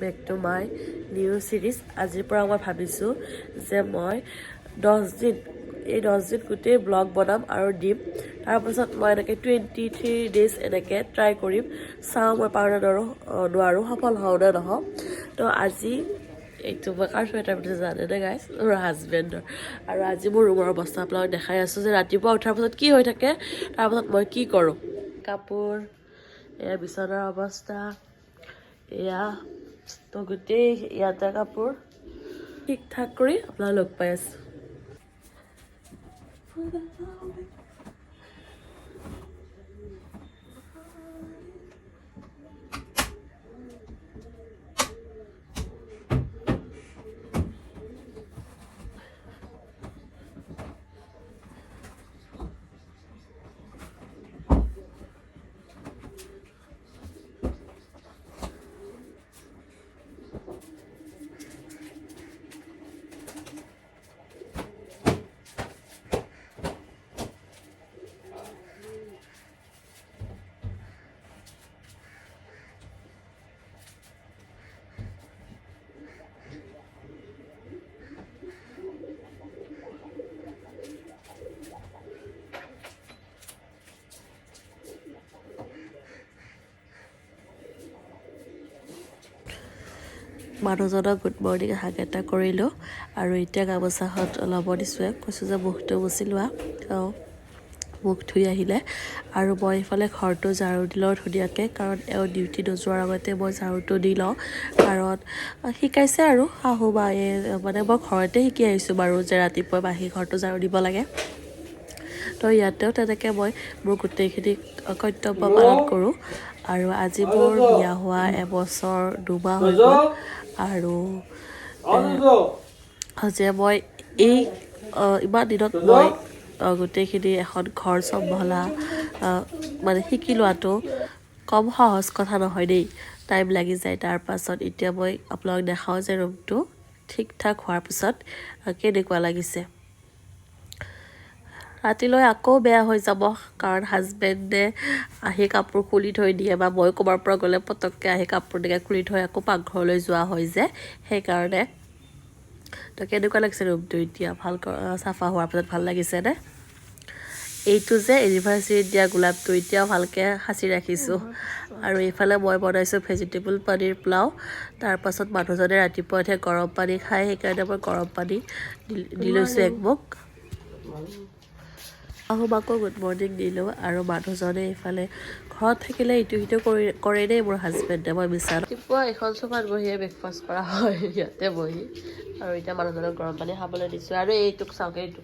back to my new সিৰিজ আজিৰ পৰা মই ভাবিছোঁ যে মই 10 দিন এই 10 দিন গোটেই ব্লগ বনাম আৰু দিম তাৰপাছত মই এনেকৈ 23 ডেজ এনেকৈ ট্ৰাই কৰিম চাওঁ মই পাৰোঁ নোৱাৰোঁ সফল হওঁ নে নহওঁ তো আজি এইটো মই কাৰ চুৱেটাৰ পিন্ধিছে জানেনে গাইজ মোৰ হাজবেণ্ডৰ আৰু আজি মোৰ ৰুমৰ অৱস্থা আপোনালোকক দেখাই আছোঁ যে ৰাতিপুৱা উঠাৰ পাছত কি হৈ থাকে তাৰপাছত মই কি কৰোঁ কাপোৰ এয়া বিচনাৰ অৱস্থা এয়া তো গোটেই ইয়াতে কাপোৰ ঠিক ঠাক কৰি আপোনাক লগ পাই আছোঁ মানুহজনক গুড মৰ্ণিং হাক এটা কৰিলোঁ আৰু এতিয়া গামোচাখন ল'ব দিছোঁ কৈছোঁ যে মুখটো মুচি লোৱা মুখ ধুই আহিলে আৰু মই এইফালে ঘৰটো ঝাৰু দি লওঁ ধুনীয়াকৈ কাৰণ এওঁ ডিউটি নোযোৱাৰ আগতে মই ঝাৰুটো দি লওঁ কাৰণ শিকাইছে আৰু শাহু মায়ে মানে মই ঘৰতে শিকি আহিছোঁ বাৰু যে ৰাতিপুৱা বাহি ঘৰটো ঝাৰু দিব লাগে তো ইয়াতেও তেনেকৈ মই মোৰ গোটেইখিনি কৰ্তব্য পালন কৰোঁ আৰু আজি মোৰ বিয়া হোৱা এবছৰ 2 মাহ হৈ গ'ল আৰু যে মই এই ইমান দিনত মই গোটেইখিনি এখন ঘৰ চম্ভালা মানে শিকি লোৱাটো কম সহজ কথা নহয় দেই টাইম লাগি যায় তাৰপাছত এতিয়া মই আপোনালোকক দেখাওঁ যে ৰুমটো ঠিক ঠাক হোৱাৰ পিছত কেনেকুৱা লাগিছে ৰাতিলৈ আকৌ বেয়া হৈ যাব কাৰণ হাজবেণ্ডে আহি কাপোৰ খুলি থৈ দিয়ে বা মই ক'ৰবাৰ পৰা গ'লে পটককৈ আহি কাপোৰ এনেকৈ খুলি থৈ আকৌ পাকঘৰলৈ যোৱা হয় যে সেইকাৰণে তো কেনেকুৱা লাগিছে ৰুমটো এতিয়া ভাল চাফা হোৱাৰ পিছত ভাল লাগিছেনে এইটো যে এনিভাৰ্চাৰীত দিয়া গোলাপটো এতিয়াও ভালকৈ সাঁচি ৰাখিছোঁ আৰু এইফালে মই বনাইছোঁ ভেজিটেবল পনীৰ পোলাও তাৰপাছত মানুহজনে ৰাতিপুৱা উঠে গৰম পানী খায় সেইকাৰণে মই গৰম পানী দি লৈছোঁ এক মুখ শাহুমাকো গুড মৰ্ণিং দিলোঁ আৰু মানুহজনে এইফালে ঘৰত থাকিলে ইটো সিটো কৰে দেই মোৰ হাজবেণ্ডে মই বিচাৰোঁ ৰাতিপুৱা এখন চোফাত বহিয়ে ব্ৰেকফাষ্ট কৰা হয় ইয়াতে বহি আৰু এতিয়া মানুহজনক গৰম পানী খাবলৈ দিছোঁ আৰু এইটোক চাওক এইটো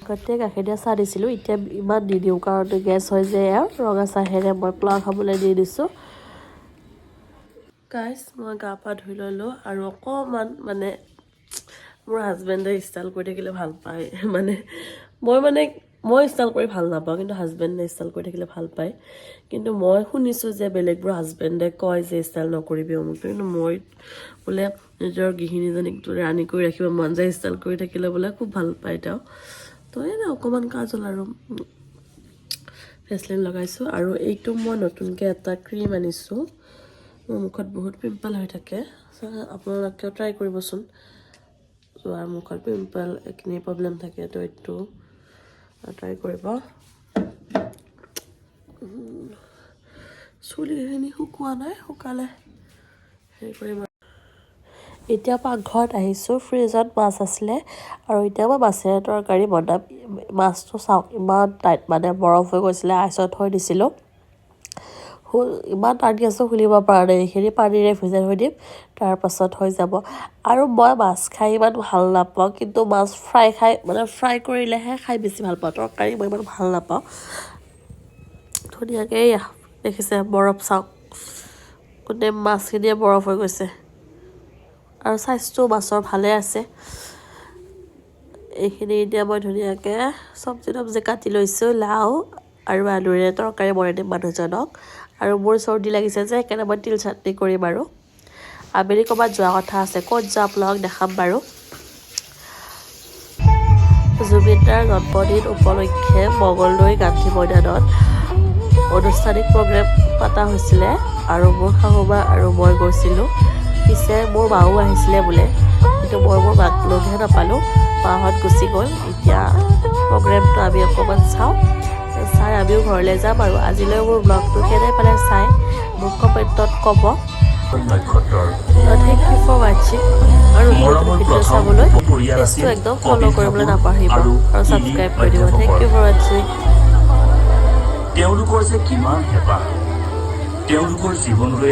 আগতে গাখীৰ দিয়া চাহ দিছিলোঁ এতিয়া ইমান নিদিওঁ কাৰণ গেছ হৈ যায় আৰু ৰঙা চাহেৰে মই পোলাও খাবলৈ দি দিছোঁ গাইজ মই গা পা ধুই ল'লোঁ আৰু অকণমান মানে মোৰ হাজবেণ্ডে ষ্টাইল কৰি থাকিলে ভাল পায় মানে মই ষ্টাইল কৰি ভাল নাপাওঁ কিন্তু হাজবেণ্ডে ষ্টাইল কৰি থাকিলে ভাল পায় কিন্তু মই শুনিছোঁ যে বেলেগবোৰ হাজবেণ্ডে কয় যে ষ্টাইল নকৰিবি অমুকটো কিন্তু মই বোলে নিজৰ গৃহিণীজনীক ৰাণী কৰি ৰাখিব মন যায় ষ্টাইল কৰি থাকিলে বোলে খুব ভাল পায় তেওঁ তো এনে অকণমান কাজল আৰু ভেচলিন লগাইছোঁ আৰু এইটো মই নতুনকৈ এটা ক্ৰীম আনিছোঁ মোৰ মুখত বহুত পিম্পল হৈ থাকে আপোনালোকেও ট্ৰাই কৰিবচোন যোৱাৰ মুখত পিম্পল এইখিনি প্ৰব্লেম থাকে তো এইটো ট্ৰাই কৰিব চুলিখিনি শুকোৱা নাই শুকালে হেৰি কৰিম এতিয়া পাকঘৰত আহিছোঁ ফ্ৰিজত মাছ আছিলে আৰু এতিয়া মই মাছেৰে তৰকাৰী বনাম মাছটো চাওক ইমান টাইট মানে বৰফ হৈ গৈছিলে আইচত থৈ দিছিলোঁ ইমান টানি আছোঁ খুলিব পৰা নাই এইখিনি পানীৰে ভিজাই থৈ দিম তাৰপাছত হৈ যাব আৰু মই মাছ খাই ইমান ভাল নাপাওঁ কিন্তু মাছ ফ্ৰাই কৰিলেহে খাই বেছি ভাল পাওঁ তৰকাৰী মই ইমান ভাল নাপাওঁ ধুনীয়াকৈ এয়া দেখিছে বৰফ চাওক গোটেই মাছখিনিয়ে বৰফ হৈ গৈছে আৰু চাইজটো মাছৰ ভালে আছে এইখিনি এতিয়া মই ধুনীয়াকৈ চব্জি কাটি লৈছোঁ লাও আৰু আলুৰে তৰকাৰী বনাই দিম মানুহজনক আৰু মোৰ চৰ্দি লাগিছে যে সেইকাৰণে মই তিল চাটনি কৰিম আৰু আবেলি ক'ৰবাত যোৱা কথা আছে ক'ত যাওঁ আপোনালোকক দেখাম বাৰু জুবিনদাৰ জন্মদিন উপলক্ষে মঙলদৈ গান্ধী মৈদানত অনুষ্ঠানিক প্ৰগ্ৰেম পতা হৈছিলে আৰু মোৰ শাহুমা আৰু মই গৈছিলোঁ পিছে মোৰ মাও আহিছিলে বোলে কিন্তু মই মোৰ মাক লগহে নাপালোঁ মাহঁত গুচি গ'ল এতিয়া প্ৰগ্ৰেমটো আমি অকণমান চাই আমিও ঘৰলৈ যাম আৰু আজিলৈ মোৰ ব্লগটো কেনে পালে চাই মোক কমেণ্টত ক'ব থেংক ইউ ফৰ ৱাচিং আৰু নতুন ভিডিঅ' চাবলৈ পেজটো একদম ফ'ল' কৰিবলৈ নাপাহৰিব আৰু ছাবস্ক্ৰাইব কৰি দিব থেংক ইউ ফৰ ৱাচিং তেওঁলোকৰ যে কিমান হেঁপাহ তেওঁলোকৰ জীৱনলৈ